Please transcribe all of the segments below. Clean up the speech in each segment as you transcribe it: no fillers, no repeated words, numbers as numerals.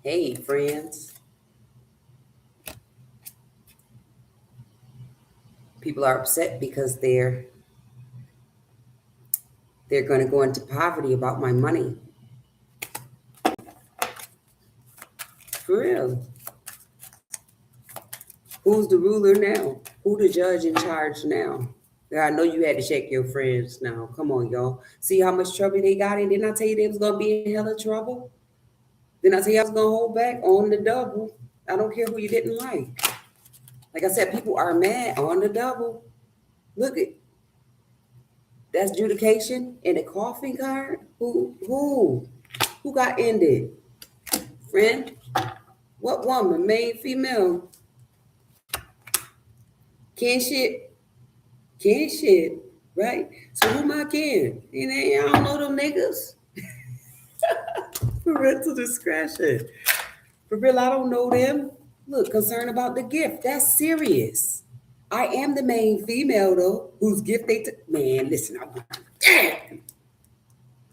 Hey, friends. People are upset because they're going to go into poverty about my money. For real. Who's the ruler now? Who the judge in charge now? Yeah, I know you had to check your friends now. Come on, y'all. See how much trouble they got in? Didn't I tell you they was gonna be in hella trouble? Didn't I tell you I was gonna hold back on the double? I don't care who you didn't like. Like I said, people are mad on the double. Look at that's adjudication and a coughing card. Who got ended? Friend? What woman? Male, female? Kinship? Kinship, right? So who my kin? And I don't know them niggas. Parental discretion. For real, I don't know them. Look, concerned about the gift. That's serious. I am the main female though, whose gift they took. Man, listen, I'm damn.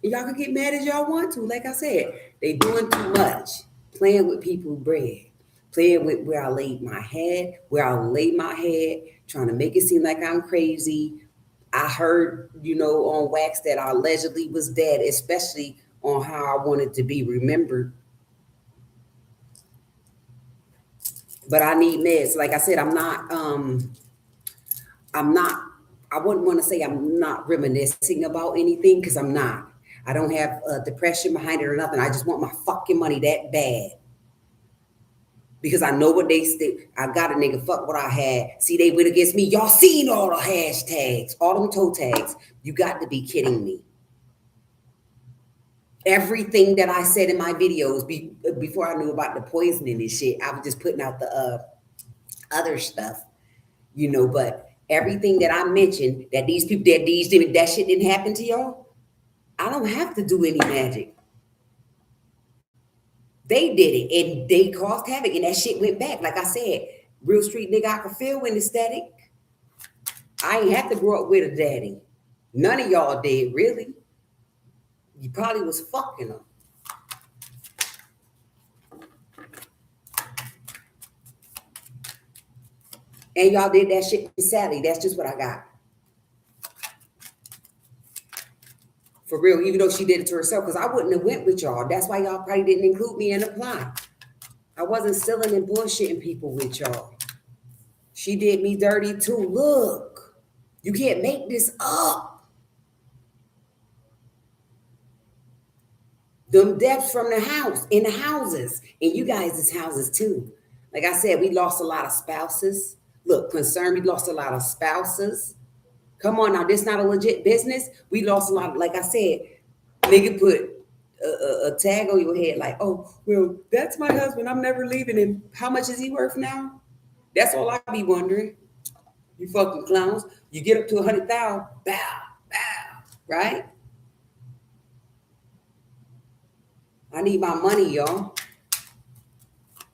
Y'all can get mad as y'all want to. Like I said, they doing too much. Playing with people's bread. Playing with where I laid my head, where I laid my head, trying to make it seem like I'm crazy. I heard, on wax that I allegedly was dead, especially on how I wanted to be remembered. But I need meds. Like I said, I'm not, I wouldn't want to say I'm not reminiscing about anything because I'm not. I don't have depression behind it or nothing. I just want my fucking money that bad. Because I know what they stick. I got a nigga, fuck what I had. See, they went against me. Y'all seen all the hashtags, all them toe tags. You got to be kidding me. Everything that I said in my videos before I knew about the poisoning and shit, I was just putting out the other stuff, but everything that I mentioned that these people, that shit didn't happen to y'all, I don't have to do any magic. They did it and they caused havoc and that shit went back. Like I said, real street nigga, I can feel when it's static. I ain't have to grow up with a daddy. None of y'all did, really. You probably was fucking them. And y'all did that shit with Sally. That's just what I got. For real, even though she did it to herself, because I wouldn't have went with y'all. That's why y'all probably didn't include me in the plot. I wasn't stealing and bullshitting people with y'all. She did me dirty too. Look, you can't make this up. Them deaths from the house, in the houses, and you guys' houses too. Like I said, we lost a lot of spouses. Look, concerned, we lost a lot of spouses. Come on now, this not a legit business. We lost a lot of, like I said, nigga put a tag on your head like, oh, well, that's my husband. I'm never leaving him. How much is he worth now? That's all I be wondering. You fucking clowns. You get up to 100,000, bow, bow, right? I need my money, y'all.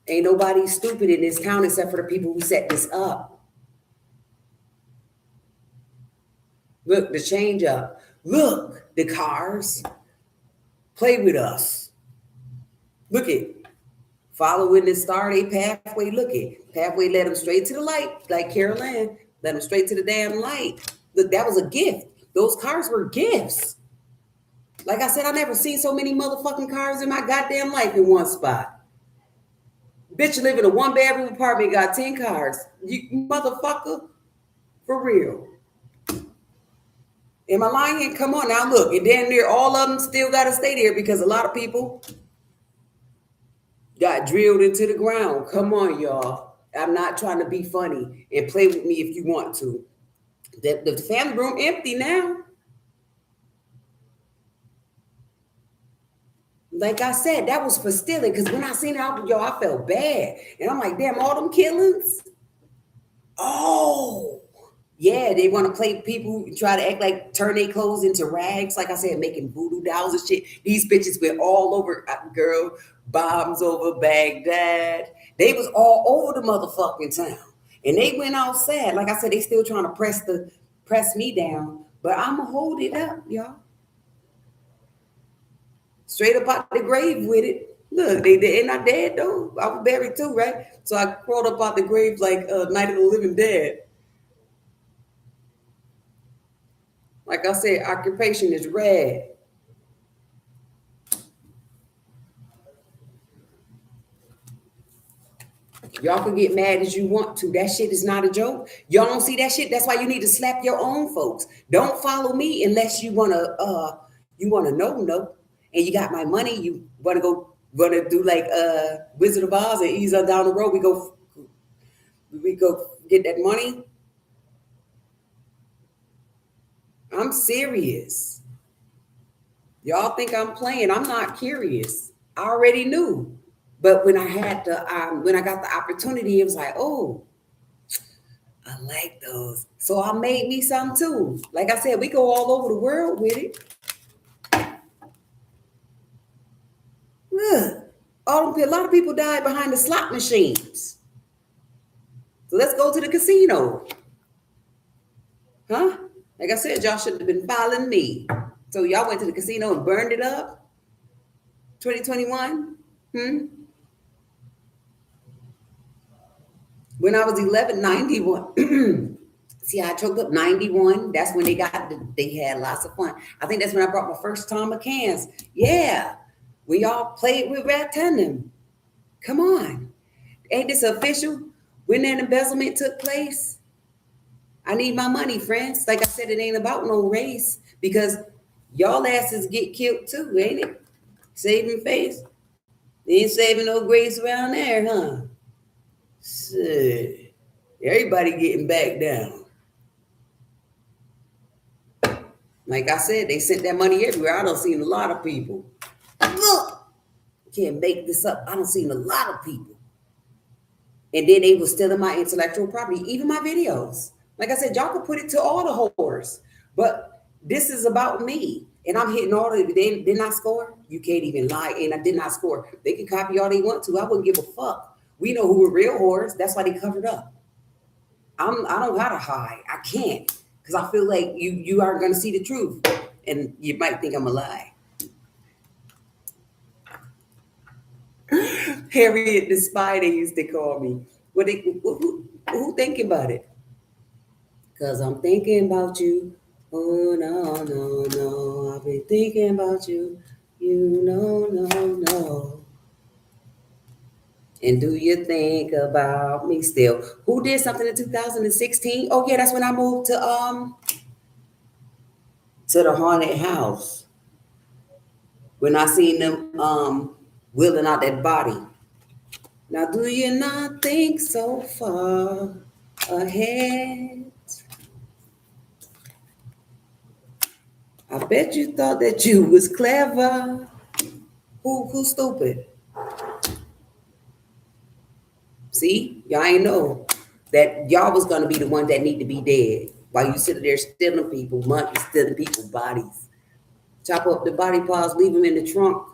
Ain't nobody stupid in this town except for the people who set this up. Look, the change up. Look, the cars. Play with us. Look it. Following the star, they pathway. Look it. Pathway led them straight to the light, like Carol Ann. Led them straight to the damn light. Look, that was a gift. Those cars were gifts. Like I said, I never seen so many motherfucking cars in my goddamn life in one spot. Bitch, live in a one-bedroom apartment, got 10 cars. You motherfucker. For real. Am I lying? Come on now, look. And damn near all of them still got to stay there because a lot of people got drilled into the ground. Come on, y'all. I'm not trying to be funny and play with me if you want to. The family room empty now. Like I said, that was for stealing. Because when I seen it, I felt bad. And I'm like, damn, all them killings? Oh. Yeah, they want to play people, try to act like turn their clothes into rags. Like I said, making voodoo dolls and shit. These bitches went all over, girl, bombs over Baghdad. They was all over the motherfucking town. And they went outside. Like I said, they still trying to press me down. But I'ma hold it up, y'all. Straight up out the grave with it. Look, they're not dead though. I was buried too, right? So I crawled up out the grave like Night of the Living Dead. Like I said, occupation is red. Y'all can get mad as you want to. That shit is not a joke. Y'all don't see that shit. That's why you need to slap your own folks. Don't follow me unless you wanna know. And you got my money. You wanna do like Wizard of Oz and ease on down the road. We go get that money. I'm serious. Y'all think I'm playing. I'm not curious. I already knew. But when I got the opportunity, it was like, oh, I like those. So I made me some too. Like I said, we go all over the world with it. Look, a lot of people died behind the slot machines. So let's go to the casino. Huh? Like I said, y'all should have been following me. So y'all went to the casino and burned it up? 2021? When I was 11, 91. See, I choked up 91. That's when they had lots of fun. I think that's when I brought my first Tom McCann's. Yeah. We all played with Rat Tandem. Come on. Ain't this official? When that embezzlement took place? I need my money, friends. Like I said, it ain't about no race because y'all asses get killed too, ain't it? Saving face. They ain't saving no grace around there, huh? Shit. Everybody getting back down. Like I said, they sent that money everywhere. I don't seen a lot of people. Look, can't make this up. I don't seen a lot of people. And then they was stealing my intellectual property, even my videos. Like I said, y'all could put it to all the whores. But this is about me. And I'm hitting all the, they did not score. You can't even lie. And I did not score. They can copy all they want to. I wouldn't give a fuck. We know who were real whores. That's why they covered up. I don't gotta hide. I can't. Because I feel like you aren't gonna see the truth. And you might think I'm a lie. Harriet the Spy, they used to call me. Who thinking about it? Cause I'm thinking about you. Oh no, no, no. I've been thinking about you. You know, no. And do you think about me still? Who did something in 2016? Oh yeah, that's when I moved to the haunted house. When I seen them wheeling out that body. Now do you not think so far ahead? I bet you thought that you was clever. Who's stupid? See, y'all ain't know that y'all was gonna be the one that need to be dead while you sitting there stealing people, monkeys stealing people's bodies. Chop up the body parts, leave them in the trunk.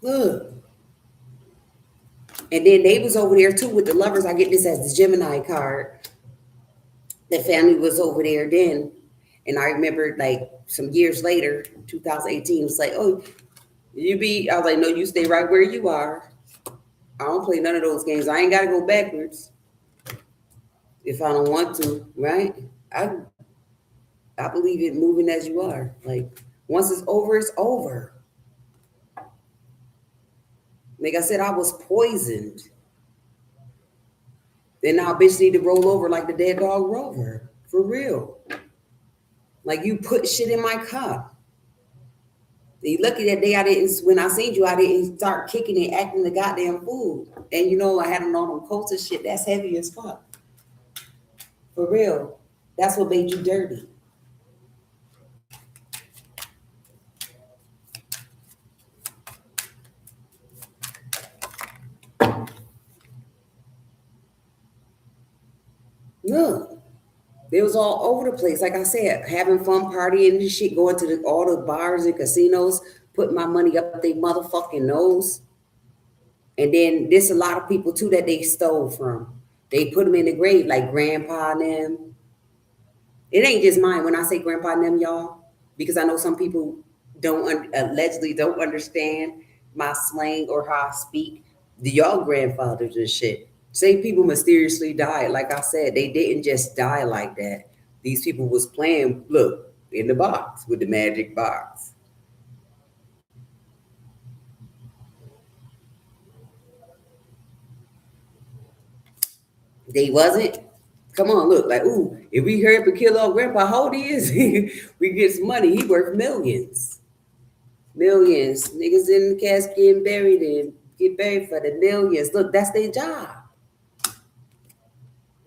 Look. And then they was over there too with the lovers. I get this as the Gemini card. The family was over there then. And I remember like some years later, 2018, it was like, oh, I was like, no, you stay right where you are. I don't play none of those games. I ain't got to go backwards if I don't want to, right? I believe in moving as you are. Like, once it's over, it's over. Like I said, I was poisoned. Then now bitch need to roll over like the dead dog Rover. For real. Like you put shit in my cup. You lucky that day when I seen you, I didn't start kicking and acting the goddamn fool. And you know, I had on all them coats and shit. That's heavy as fuck. For real. That's what made you dirty. Look, they was all over the place. Like I said, having fun, partying and shit, going to all the bars and casinos, putting my money up their motherfucking nose. And then there's a lot of people too that they stole from. They put them in the grave, like Grandpa and them. It ain't just mine when I say Grandpa and them, y'all, because I know some people allegedly don't understand my slang or how I speak. Y'all grandfathers and shit. Say people mysteriously died. Like I said, they didn't just die like that. These people was playing, look, in the box with the magic box. They wasn't. Come on, look, like, ooh, if we hurry up and kill our grandpa, how old he is, we get some money. He worth millions. Millions. Niggas in the casket getting buried and get buried for the millions. Look, that's their job.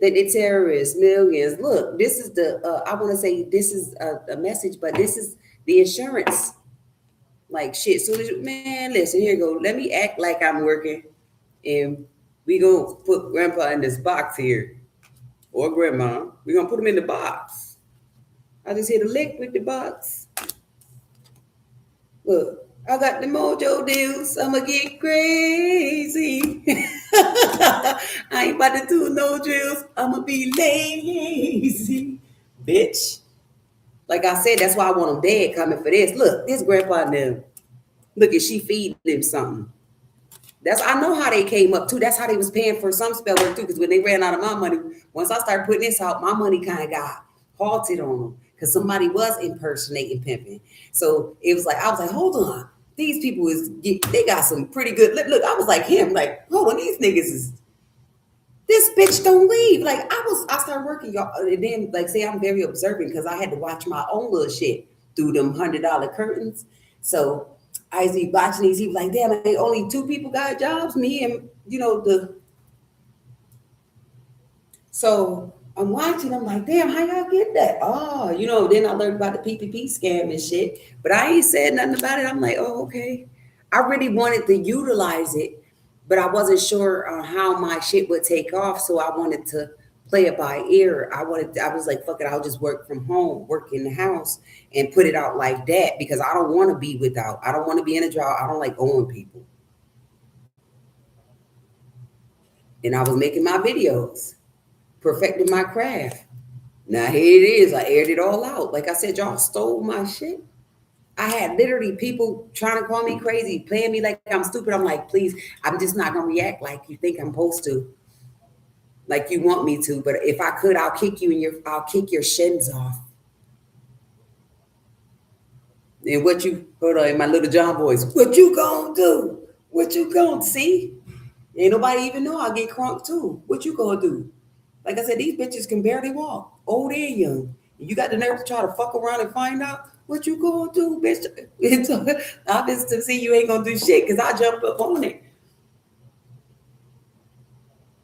They terrorists, millions. Look, this is I want to say this is a message, but this is the insurance. Like shit. So, man, listen, here you go. Let me act like I'm working and we gonna put grandpa in this box here or grandma. We gonna put him in the box. I just hit a lick with the box. Look, I got the mojo deals. I'ma get crazy. I ain't about to do no drills. I'ma be lazy, bitch. Like I said, that's why I want them dead coming for this. Look, this grandpa and them. Look at she feeding him something. That's I know how they came up too. That's how they was paying for some spell work too. Because when they ran out of my money, once I started putting this out, my money kind of got halted on them because somebody was impersonating pimping. So it was like I was like, hold on, these people they got some pretty good. Look, I was like him, like hold on, these niggas is this bitch don't leave. Like I started working y'all, and then like say I'm very observant because I had to watch my own little shit through them $100 curtains. So I used to be watching these. He was like, damn, only two people got jobs, me and the. So I'm watching. I'm like, damn, how y'all get that? Oh, Then I learned about the PPP scam and shit. But I ain't said nothing about it. I'm like, oh, okay. I really wanted to utilize it, but I wasn't sure how my shit would take off. So I wanted to play it by ear. I was like, fuck it, I'll just work from home, work in the house, and put it out like that because I don't want to be without. I don't want to be in a job. I don't like owing people. And I was making my videos, perfecting my craft. Now here it is. I aired it all out. Like I said, y'all stole my shit. I had literally people trying to call me crazy, playing me like I'm stupid. I'm like, please, I'm just not gonna react like you think I'm supposed to, like you want me to. But if I could, I'll kick your shins off. And hold on, in my little John voice, what you gonna do? What you gonna see? Ain't nobody even know I get crunk too. What you gonna do? Like I said, these bitches can barely walk, old and young. You got the nerve to try to fuck around and find out what you gonna do, bitch. It's obvious to see you ain't gonna do shit because I jumped up on it.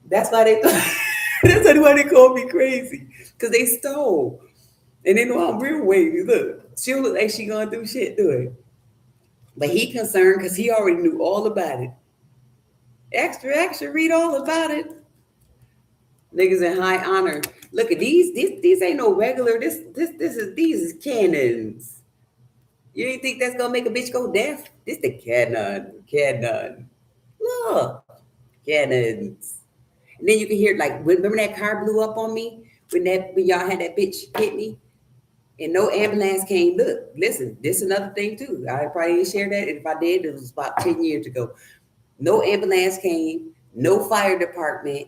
That's why they that's why they call me crazy. Because they stole. And they know I'm real wavy. Look, she'll look like she gonna do shit to it. But he concerned because he already knew all about it. Extra, extra, read all about it. Niggas in high honor. Look at these. These ain't no regular. These is cannons. You ain't think that's gonna make a bitch go deaf? This the cannon. Cannon. Look. Cannons. And then you can hear like remember that car blew up on me when y'all had that bitch hit me? And no ambulance came. Look, listen, this is another thing too. I probably didn't share that. If I did, it was about 10 years ago. No ambulance came, no fire department.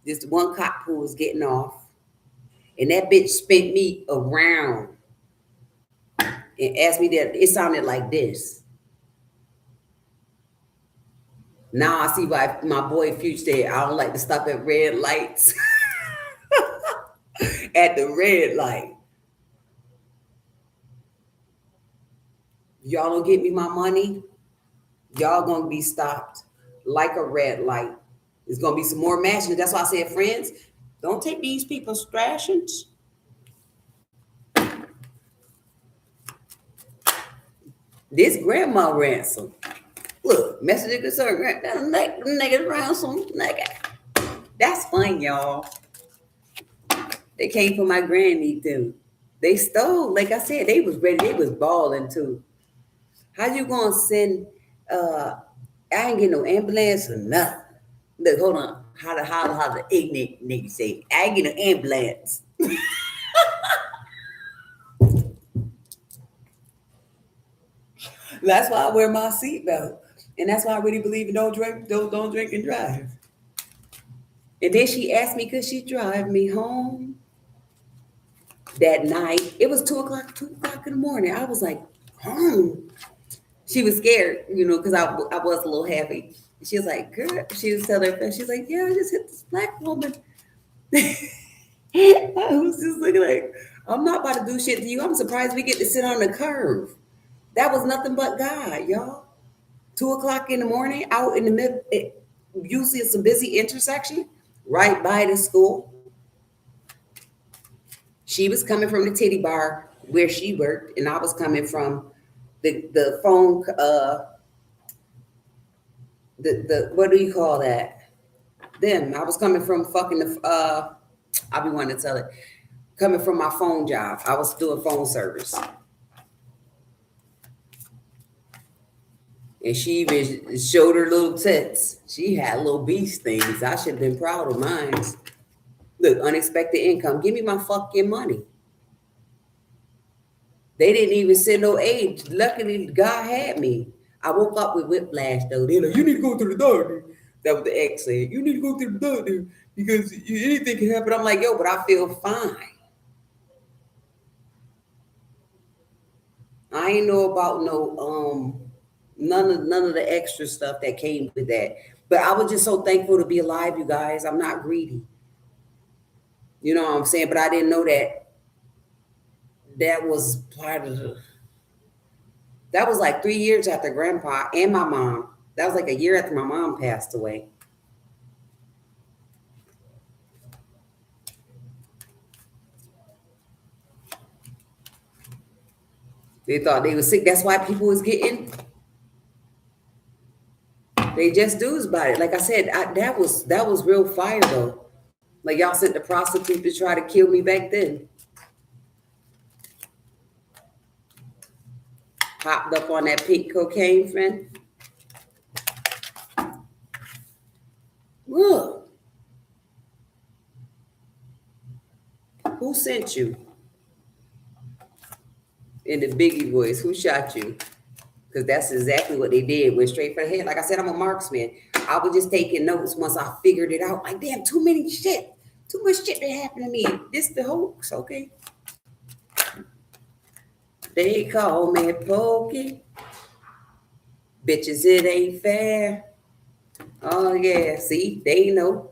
Just one cop who was getting off. And that bitch spent me around and asked me that. It sounded like this. Now I see why my boy Future said I don't like to stop at red lights. At the red light. Y'all don't get me my money, y'all gonna be stopped like a red light. There's gonna be some more matching. That's why I said, friends, don't take these people's rations. This grandma ransom. Look, message of concern. Niggas ransom. Nigga. That's fun, y'all. They came for my granny too. They stole, like I said, they was ready. They was balling too. How you gonna send? I ain't get no ambulance or nothing. Look, hold on. How the ignorant nigga say? I ain't get no ambulance. That's why I wear my seatbelt. And that's why I really believe in don't drink and drive. And then she asked me, could she drive me home that night? It was 2 o'clock in the morning. I was like, home. She was scared, because I was a little heavy. She was like, girl, she was telling her friend, she's like, yeah, I just hit this black woman. I was just looking like, I'm not about to do shit to you. I'm surprised we get to sit on the curve. That was nothing but God, y'all. 2 o'clock in the morning, out in the middle, usually it's a busy intersection, right by the school. She was coming from the titty bar where she worked, and I was coming from the phone, the what do you call that? Then I was coming from fucking I be wanting to tell it, coming from my phone job. I was doing phone service. And she even showed her little tits. She had little beast things. I should have been proud of mine. Look, unexpected income. Give me my fucking money. They didn't even send no aid. Luckily, God had me. I woke up with whiplash, though. They're like, you need to go to the doctor. That was the ex said. You need to go to the doctor because anything can happen. I'm like, yo, but I feel fine. I ain't know about none of the extra stuff that came with that. But I was just so thankful to be alive, you guys. I'm not greedy. You know what I'm saying? But I didn't know that was part of that was like 3 years after grandpa and my mom. That was like a year after my mom passed away. They thought they were sick. That's why people was getting. They just do about it. Like I said, that was real fire though. Like y'all sent the prostitute to try to kill me back then. Hopped up on that pink cocaine, friend. Look. Who sent you? In the Biggie voice, who shot you? Because that's exactly what they did. Went straight for the head. Like I said, I'm a marksman. I was just taking notes once I figured it out. Like, damn, too much shit that happened to me. This the hoax, okay? They call me Pokey. Bitches, it ain't fair. Oh yeah, see, they know.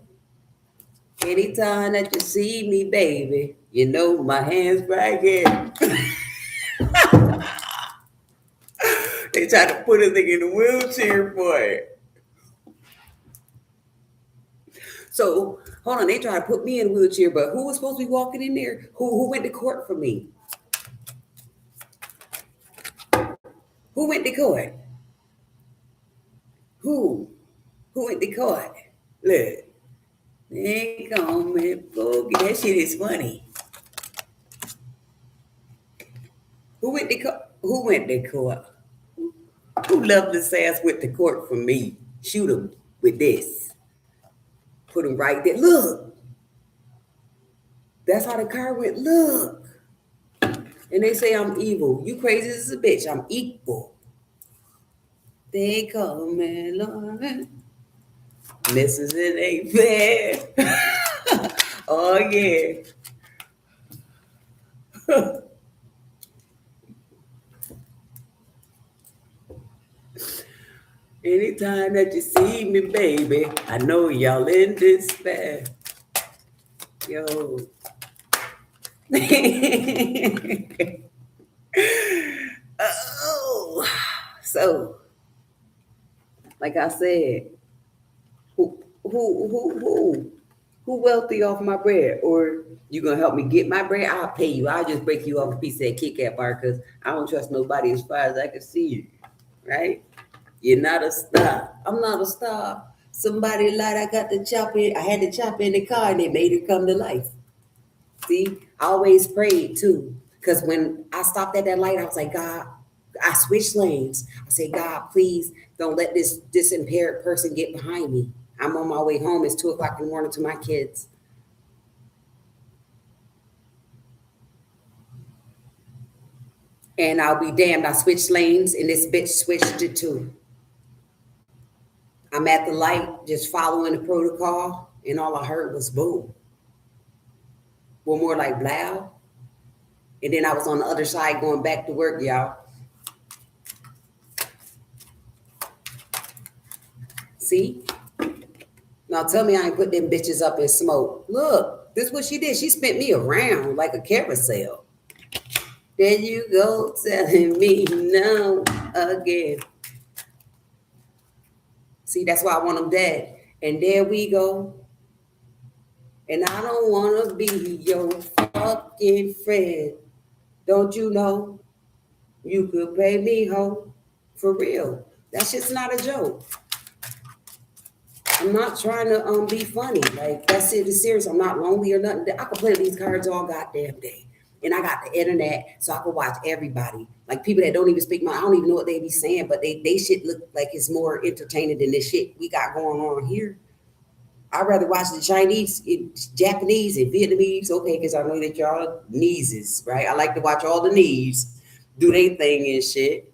Anytime that you see me, baby, you know my hands right here. They tried to put a thing in a wheelchair for it. So hold on, they tried to put me in a wheelchair, but who was supposed to be walking in there? Who went to court for me? Who went to court? Who? Who went to court? Look, they call me Boogie. That shit is funny. Who went to court? Who went to court? Who loved this ass went to court for me? Shoot him with this. Put him right there. Look. That's how the car went. Look. And they say I'm evil. You crazy as a bitch. I'm equal. They call me Lauren. Mrs. It ain't fair. Oh, yeah. Anytime that you see me, baby, I know y'all in despair. Yo. Oh. So, like I said, who wealthy off my bread? Or you gonna help me get my bread? I'll pay you. I'll just break you off a piece of that Kit Kat bar because I don't trust nobody as far as I can see you. Right? You're not a star. I'm not a star. Somebody lied. I got the chopper. I had the chopper in the car and they made it come to life. See, I always prayed too. Because when I stopped at that light, I was like, God, I switched lanes. I said, God, please don't let this impaired person get behind me. I'm on my way home. It's 2 o'clock in the morning to my kids. And I'll be damned, I switched lanes and this bitch switched it too. I'm at the light, just following the protocol, and all I heard was boom. One more like blow. And then I was on the other side going back to work, y'all. See? Now tell me I ain't put them bitches up in smoke. Look, this is what she did. She spent me around like a carousel. There you go, telling me no again. See, that's why I want them dead. And there we go. And I don't want to be your fucking friend. Don't you know? You could pay me home. For real. That shit's not a joke. I'm not trying to be funny. Like, that shit is serious. I'm not lonely or nothing. I can play these cards all goddamn day. And I got the internet, so I can watch everybody. Like, people that don't even speak I don't even know what they be saying, but they shit look like it's more entertaining than this shit we got going on here. I'd rather watch the Chinese, Japanese, and Vietnamese. Okay, because I know that y'all kneeses, right? I like to watch all the knees do their thing and shit.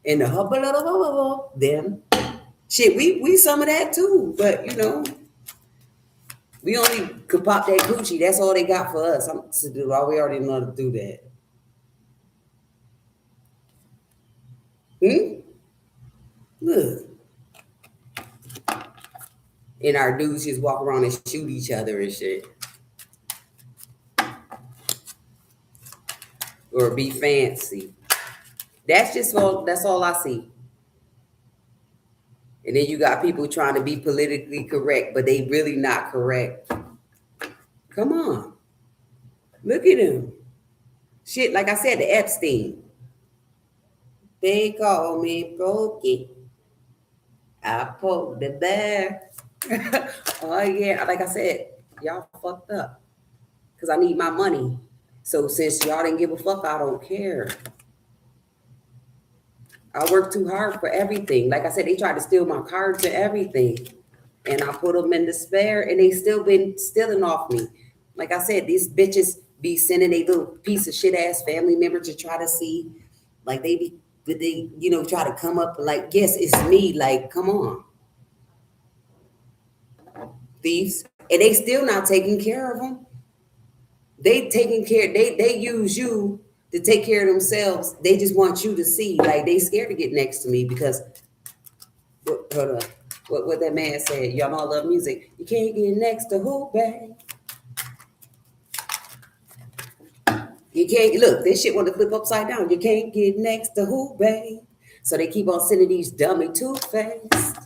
And the hubba them. Shit, we some of that too, but you know, we only could pop that coochie. That's all they got for us. I'm to do. We already know how to do that. Look. And our dudes just walk around and shoot each other and shit. Or be fancy. That's all I see. And then you got people trying to be politically correct, but they really not correct. Come on. Look at him. Shit, like I said, the Epstein. They call me Pokey. I poke the bear. Oh yeah, like I said, y'all fucked up. Because I need my money. So since y'all didn't give a fuck, I don't care. I work too hard for everything. Like I said, they tried to steal my cards and everything. And I put them in despair, and they still been stealing off me. Like I said, these bitches be sending a little piece of shit ass family member to try to see. Like they try to come up like, yes, it's me. Like, come on. Thieves. And they still not taking care of them. They taking care, they use you to take care of themselves. They just want you to see. Like, they scared to get next to me because hold on. What that man said, y'all know I love music. You can't get next to who, babe? You can't, look, this shit want to flip upside down. You can't get next to who, babe? So they keep on sending these dummy two-faced.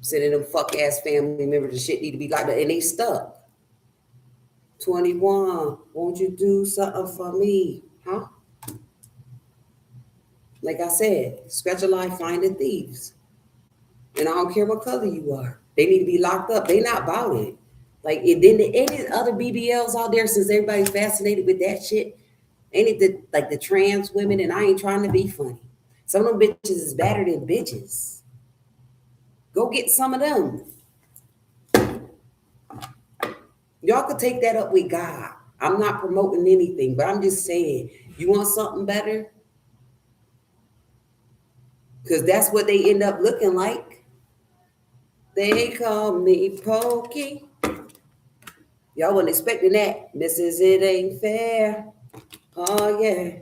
Sending them fuck-ass family members, the shit need to be like that, and they stuck. 21, won't you do something for me? Huh? Like I said, scratch a lie, find the thieves. And I don't care what color you are. They need to be locked up. They not about it. Like, and then any other BBLs out there, since everybody's fascinated with that shit, ain't it like the trans women, and I ain't trying to be funny. Some of them bitches is better than bitches. Go get some of them. Y'all could take that up with God. I'm not promoting anything, but I'm just saying, you want something better? Because that's what they end up looking like. They call me Pokey. Y'all wasn't expecting that. Mrs. It Ain't Fair. Oh, yeah.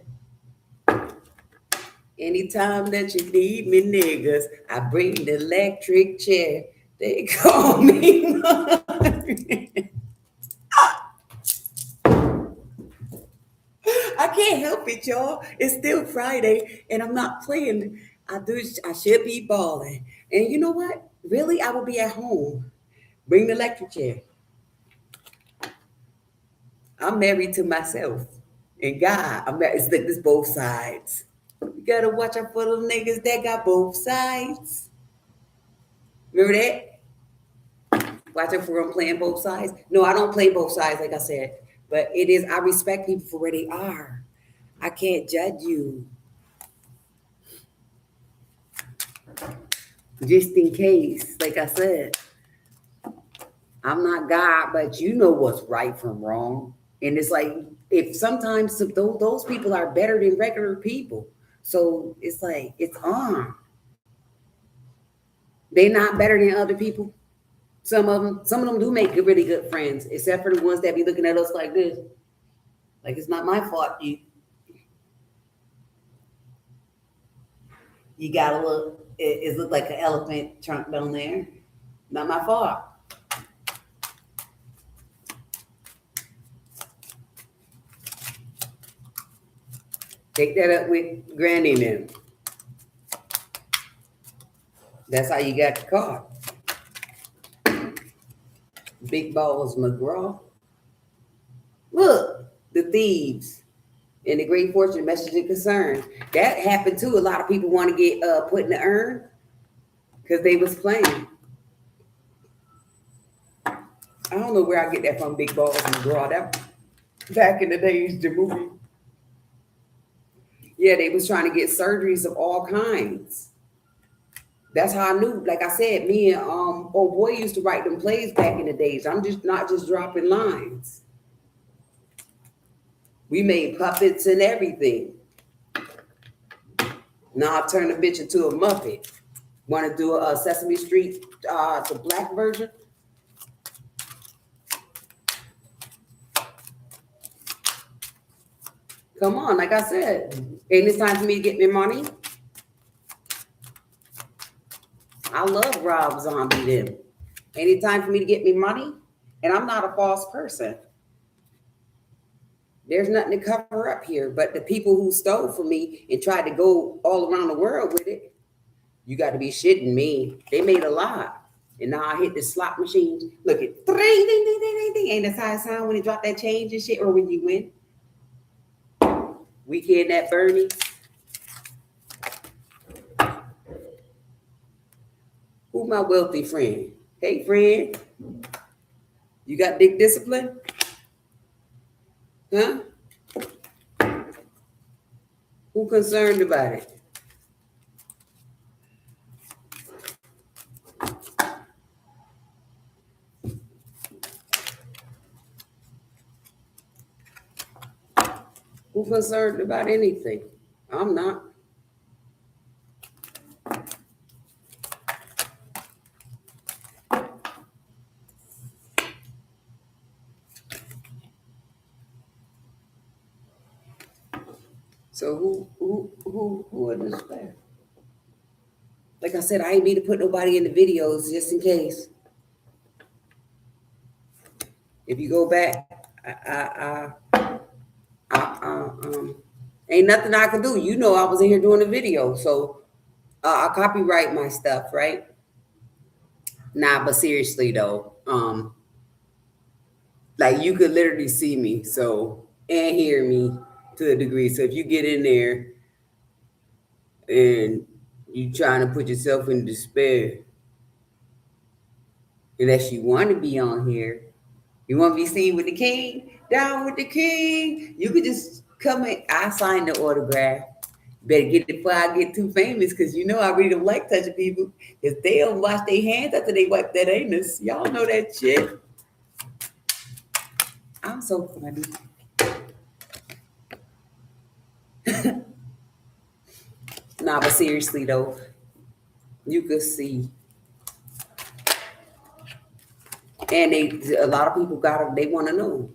Anytime that you need me, niggas, I bring the electric chair. They call me. I can't help it, y'all. It's still Friday, and I'm not playing. I should be balling. And you know what? Really, I will be at home. Bring the electric chair. I'm married to myself. And God, I'm married. It's both sides. You gotta watch out for them niggas that got both sides. Remember that? Watch out for them playing both sides. No, I don't play both sides, like I said. But it is, I respect people for where they are. I can't judge you. Just in case, like I said. I'm not God, but you know what's right from wrong. And it's like, if sometimes those people are better than regular people. So it's like, it's on. They're not better than other people. Some of them do make really good friends, except for the ones that be looking at us like this. Like, it's not my fault. You gotta look. It look like an elephant trunk down there. Not my fault. Take that up with Granny now. That's how you got the car. Big Balls McGraw. Look, the thieves and the great fortune message and concern. That happened too. A lot of people want to get put in the urn because they was playing. I don't know where I get that from, Big Balls McGraw. That back in the days, the movie. Yeah, they was trying to get surgeries of all kinds. That's how I knew. Like I said, me and old boy used to write them plays back in the days. I'm just not just dropping lines. We made puppets and everything. Now I turn the bitch into a Muppet. Want to do a Sesame Street, the black version? Come on, like I said, ain't it time for me to get me money? I love Rob Zombie then. Ain't it time for me to get me money? And I'm not a false person. There's nothing to cover up here, but the people who stole from me and tried to go all around the world with it, you got to be shitting me. They made a lot. And now I hit the slot machines. Look at ding, ding, ding, ding, ding, ding. Ain't that's how it sound when you drop that change and shit, or when you win. Weekend at Bernie's. Who my wealthy friend? Hey, friend. You got big discipline? Huh? Who concerned about it? Who concerned about anything? I'm not. So who understand? Like I said, I ain't mean to put nobody in the videos just in case. If you go back, ain't nothing I can do. You know, I was in here doing a video, so I copyright my stuff, right? Nah, but seriously though, like you could literally see me, so and hear me to a degree. So if you get in there and you trying to put yourself in despair, unless you want to be on here, you want to be seen with the king, down with the king, you could just come in. I signed the autograph. Better get it before I get too famous, because you know I really don't like touching people, because they don't wash their hands after they wipe that anus. Y'all know that shit. I'm so funny. Nah, but seriously though, you could see. And a lot of people they want to know,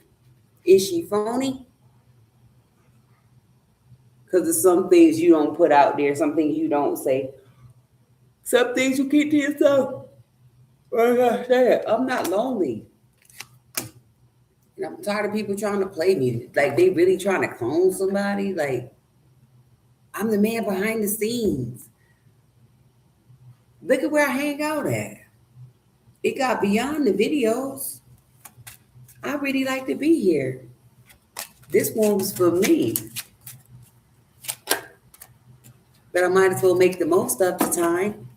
is she phony? Because there's some things you don't put out there, some things you don't say, some things you keep to yourself. Like I said, I'm not lonely. And I'm tired of people trying to play me. Like, they really trying to clone somebody. Like, I'm the man behind the scenes. Look at where I hang out at. It got beyond the videos. I really like to be here. This one was for me. But I might as well make the most of the time.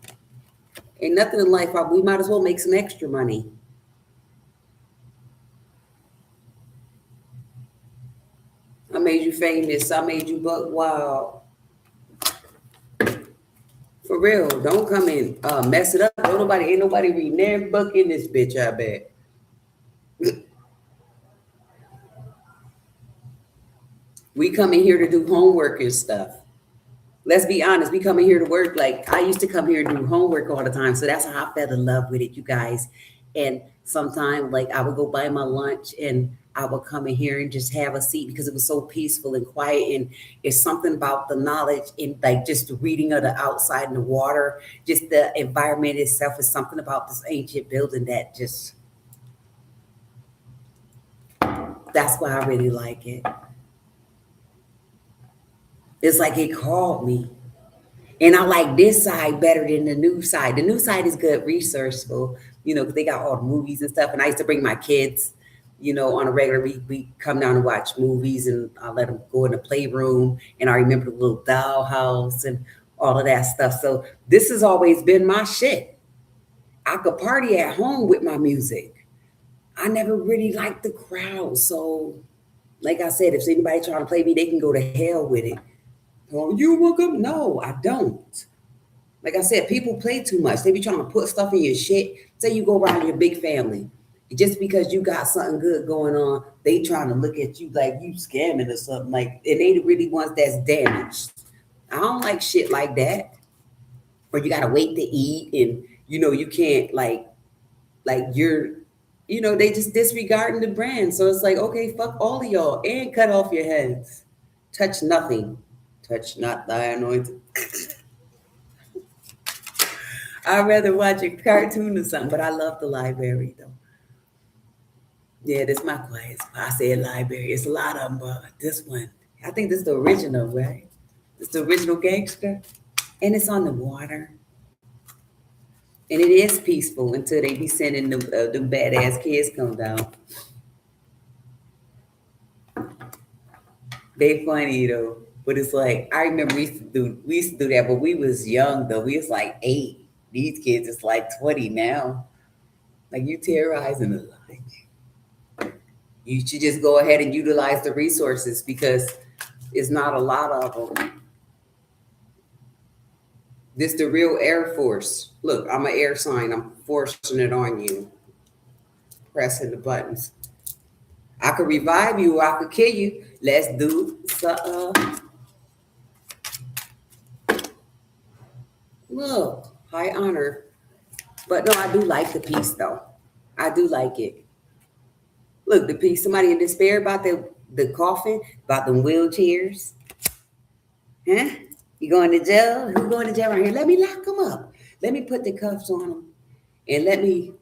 Ain't nothing in life. We might as well make some extra money. I made you famous. I made you buck wild. For real. Don't come in mess it up. Ain't nobody reading their book in this bitch, I bet. We come in here to do homework and stuff. Let's be honest, we come in here to work. Like I used to come here and do homework all the time. So that's how I fell in love with it, you guys. And sometimes like I would go buy my lunch and I would come in here and just have a seat because it was so peaceful and quiet. And it's something about the knowledge and like just the reading of the outside and the water, just the environment itself is something about this ancient building that just, that's why I really like it. It's like it called me. And I like this side better than the new side. The new side is good, researchful, you know, because they got all the movies and stuff. And I used to bring my kids, you know, on a regular week. We come down and watch movies, and I let them go in the playroom. And I remember the little dollhouse and all of that stuff. So this has always been my shit. I could party at home with my music. I never really liked the crowd. So, like I said, if anybody trying to play me, they can go to hell with it. Oh, you welcome? No, I don't. Like I said, people play too much. They be trying to put stuff in your shit. Say you go around your big family. Just because you got something good going on, they trying to look at you like you scamming or something. Like, and they the really ones that's damaged. I don't like shit like that. Or you gotta wait to eat, and you know you can't like you're, you know, they just disregarding the brand. So it's like, okay, fuck all of y'all and cut off your heads. Touch nothing. Touch not thy anointed. I'd rather watch a cartoon or something, but I love the library though. Yeah, this is my quiet spot. I said library. It's a lot of them, but this one, I think this is the original, right? It's the original gangster, and it's on the water, and it is peaceful until they be sending the badass kids come down. They funny though, but it's like I remember we used to do that, but we was young though. We was like 8. These kids is like 20 now. Like you terrorizing the life. You should just go ahead and utilize the resources because it's not a lot of them. This the real Air Force. Look, I'm an air sign. I'm forcing it on you, pressing the buttons. I could revive you or I could kill you. Let's do look, high honor. But no, I do like the piece though. I do like it. Look, the piece, somebody in despair about the coffin, about them wheelchairs. Huh? You going to jail? Who going to jail right here? Let me lock them up. Let me put the cuffs on them and let me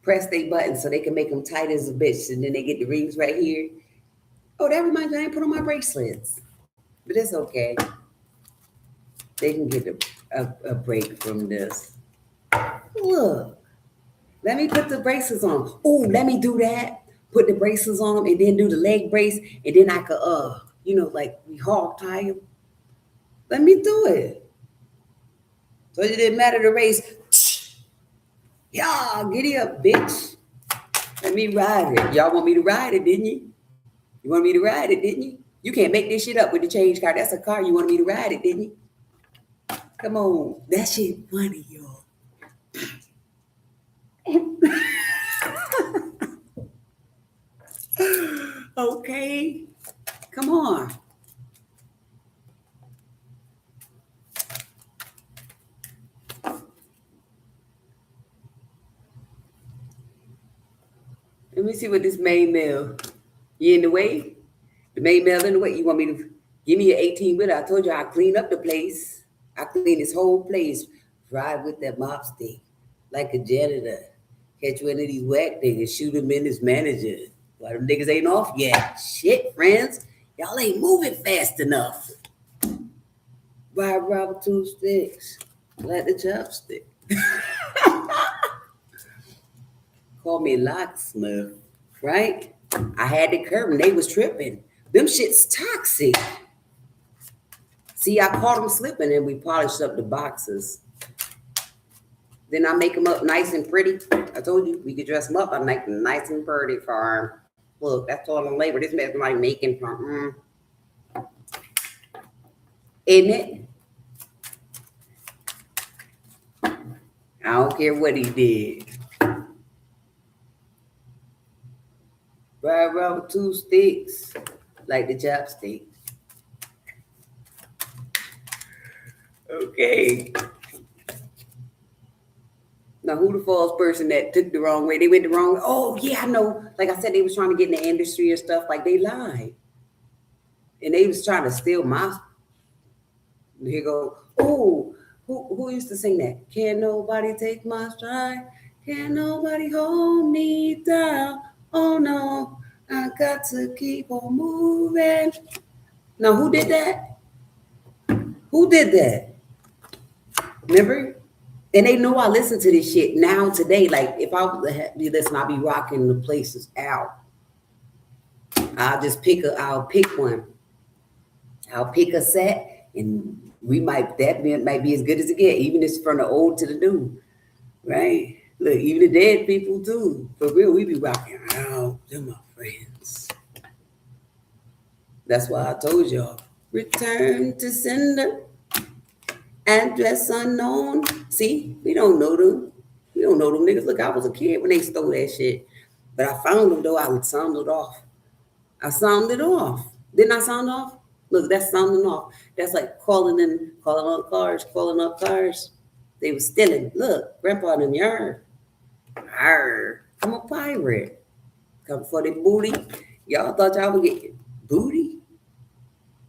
press their buttons so they can make them tight as a bitch. And then they get the rings right here. Oh, that reminds me, I ain't put on my bracelets. But it's okay. They can get a break from this. Look, let me put the braces on. Oh, let me do that. Put the braces on them and then do the leg brace. And then I could, you know, like we hog tie them. Let me do it. So it didn't matter the race. Y'all, giddy up, bitch. Let me ride it. Y'all want me to ride it, didn't you? You want me to ride it, didn't you? You can't make this shit up with the change car. That's a car. You want me to ride it, didn't you? Come on. That shit funny, y'all. Okay. Come on. Let me see what this main mail. You in the way? The main mail in the way. You want me to give me your 18 wheeler? I told you I clean up the place. I clean this whole place. Ride with that mop stick like a janitor. Catch one of these whack niggas, shoot him in his manager. Why them niggas ain't off yet? Shit, friends. Y'all ain't moving fast enough. Ride Robert 2 sticks. Like the chopstick. Call me locksmith, right? I had the curtain. They was tripping. Them shit's toxic. See, I caught them slipping and we polished up the boxes. Then I make them up nice and pretty. I told you we could dress them up. I make them nice and pretty for them. Look, that's all on labor. This man's like making from, isn't it? I don't care what he did. Ride around with 2 sticks, like the chopstick. Okay. Now, who the false person that took the wrong way? They went the wrong way. Oh, yeah, I know. Like I said, they was trying to get in the industry and stuff. Like, they lied. And they was trying to steal my... Here go, oh, who used to sing that? Can't nobody take my stride. Can't nobody hold me down. Oh, no. I got to keep on moving. Now, who did that? Who did that? Remember? And they know I listen to this shit now today. Like if I was to be listen, I'll be rocking the places out. I'll pick one. I'll pick a set and might be as good as it get, even if it's from the old to the new. Right? Look, even the dead people too. For real, we be rocking out. They're my friends. That's why I told y'all. Return to sender. Address unknown. See, we don't know them. We don't know them niggas. Look, I was a kid when they stole that shit. But I found them though. I would sound it off. I sounded off. Didn't I sound off? Look, that's sounding off. That's like calling up cars. They was stealing. Look, grandpa in the yard. Arr, I'm a pirate. Come for the booty. Y'all thought y'all would get booty?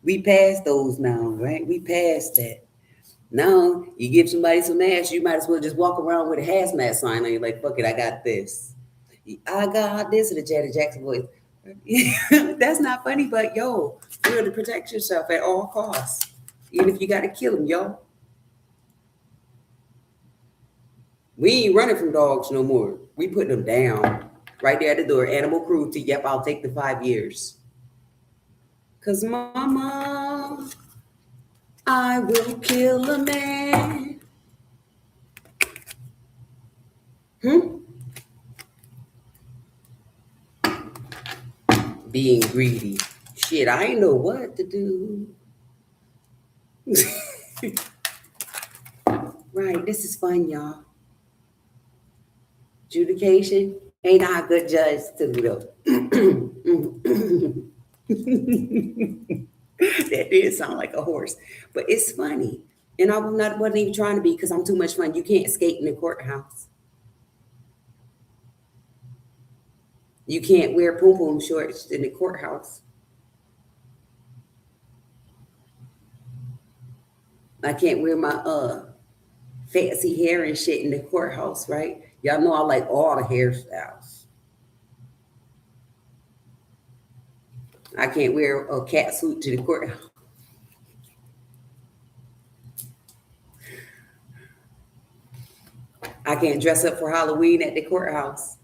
We passed those now, right? We passed that. Now you give somebody some ass, you might as well just walk around with a hazmat sign on you, like, fuck it, I got this. I got this in the Janet Jackson voice. That's not funny, but yo, you have to protect yourself at all costs. Even if you gotta kill them, yo. We ain't running from dogs no more. We put them down. Right there at the door. Animal cruelty. Yep, I'll take the 5 years. Cause mama, I will kill a man. Being greedy. Shit, I ain't know what to do. Right, this is fun, y'all. Adjudication. Ain't I a good judge to though? That did sound like a horse, but it's funny. And wasn't even trying to be because I'm too much fun. You can't skate in the courthouse. You can't wear pom-pom shorts in the courthouse. I can't wear my fancy hair and shit in the courthouse, right? Y'all know I like all the hairstyles. I can't wear a cat suit to the courthouse. I can't dress up for Halloween at the courthouse.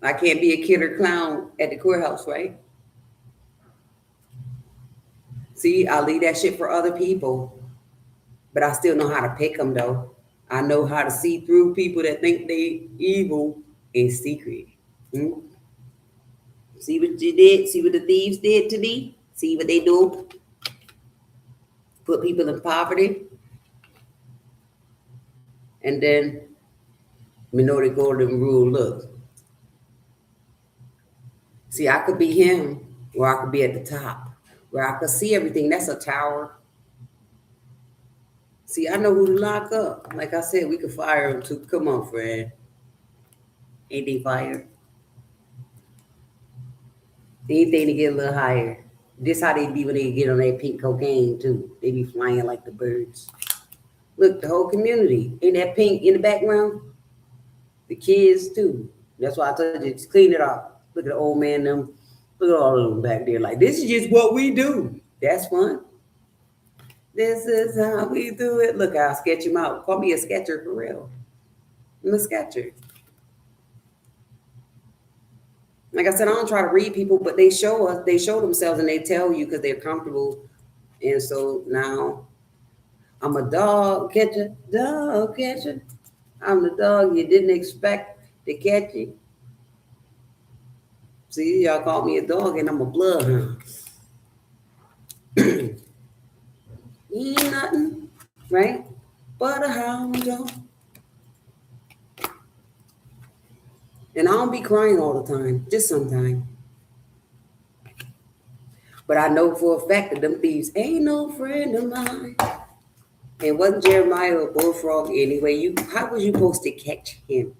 I can't be a killer clown at the courthouse, right? See, I leave that shit for other people, but I still know how to pick them though. I know how to see through people that think they evil in secret. Hmm? See what you did? See what the thieves did to me? See what they do? Put people in poverty. And then Minority Golden Rule, look. See, I could be him, or I could be at the top, where I could see everything. That's a tower. See, I know who to lock up. Like I said, we could fire them too. Come on, friend. Ain't they fired? Anything to get a little higher. This how they be when they get on that pink cocaine too. They be flying like the birds. Look, the whole community. Ain't that pink in the background? The kids too. That's why I told you, just clean it up. Look at the old man, them. Look at all of them back there. Like, this is just what we do. That's fun. This is how we do it. Look, I'll sketch him out. Call me a sketcher for real. I'm a sketcher. Like I said, I don't try to read people, but they show themselves and they tell you because they're comfortable. And so now I'm a dog catcher. I'm the dog you didn't expect to catch you. See, y'all call me a dog and I'm a bloodhound. Ain't nothing, right? But a hound dog. And I don't be crying all the time, just sometimes. But I know for a fact that them thieves ain't no friend of mine. It wasn't Jeremiah or Bullfrog anyway. How was you supposed to catch him?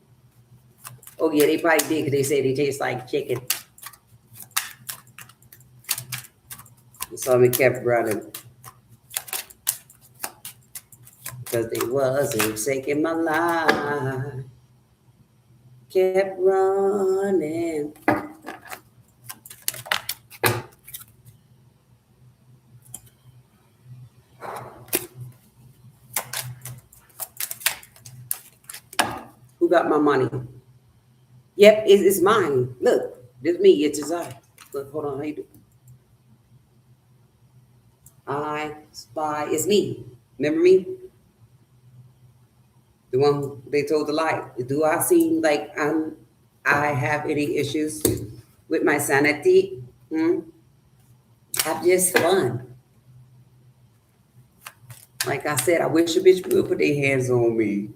Oh yeah, they probably did because they said they taste like chicken. So we kept running because they wasn't taking my life. Kept running. Who got my money? Yep, it's mine. Look, this me. It's Josiah. Look, hold on. How you do? I spy. It's me. Remember me? The one who they told the lie. Do I seem like I have any issues with my sanity? I'm just fun. Like I said, I wish a bitch would put their hands on me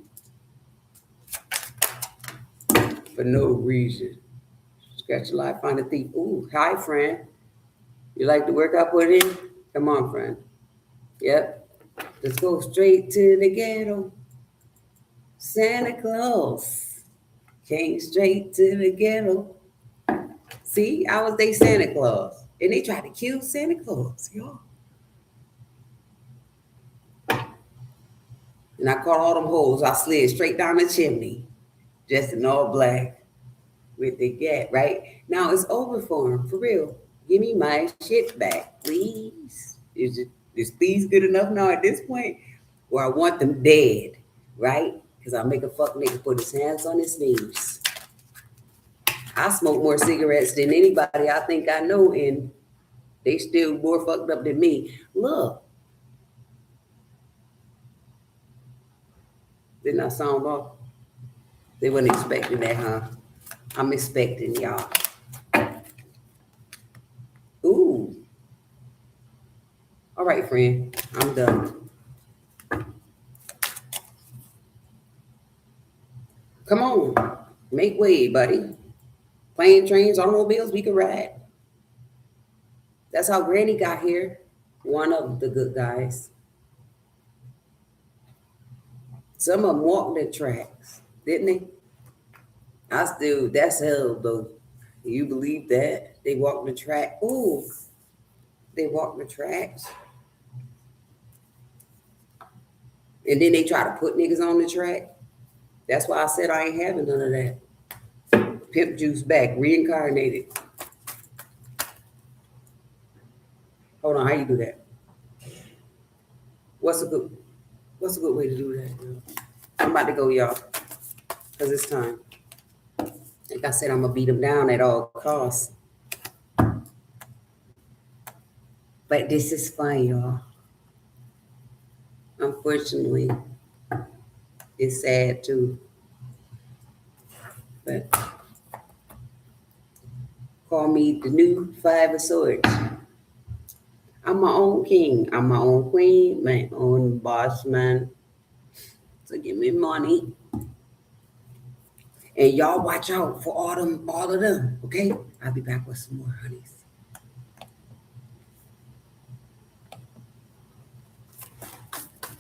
for no reason. Scratch your life, find a thief. Ooh, hi, friend. You like the work I put in? Come on, friend. Yep. Let's go straight to the ghetto. Santa Claus came straight to the ghetto. See, I was they Santa Claus. And they tried to kill Santa Claus, y'all. And I caught all them holes. I slid straight down the chimney, just in all black with the gat, right? Now it's over for him, for real. Give me my shit back, please. Is please good enough now at this point? Or I want them dead, right? Because I make a fuck nigga put his hands on his knees. I smoke more cigarettes than anybody I think I know, and they still more fucked up than me. Look. Didn't I sound off? They wasn't expecting that, huh? I'm expecting y'all. Ooh. All right, friend. I'm done. Come on. Make way, buddy. Plane, trains, automobiles, we can ride. That's how Granny got here. One of the good guys. Some of them walked the tracks, didn't they? That's hell though. You believe that? They walked the track. Ooh. They walked the tracks. And then they try to put niggas on the track. That's why I said I ain't having none of that. Pimp juice back, reincarnated. Hold on, how you do that? What's a good way to do that, girl? I'm about to go, y'all, because it's time. Like I said, I'm gonna beat them down at all costs. But this is fun, y'all. Unfortunately, it's sad too. But call me the new Five of Swords. I'm my own king. I'm my own queen, my own boss man. So give me money. And y'all watch out for all of them, okay? I'll be back with some more honeys.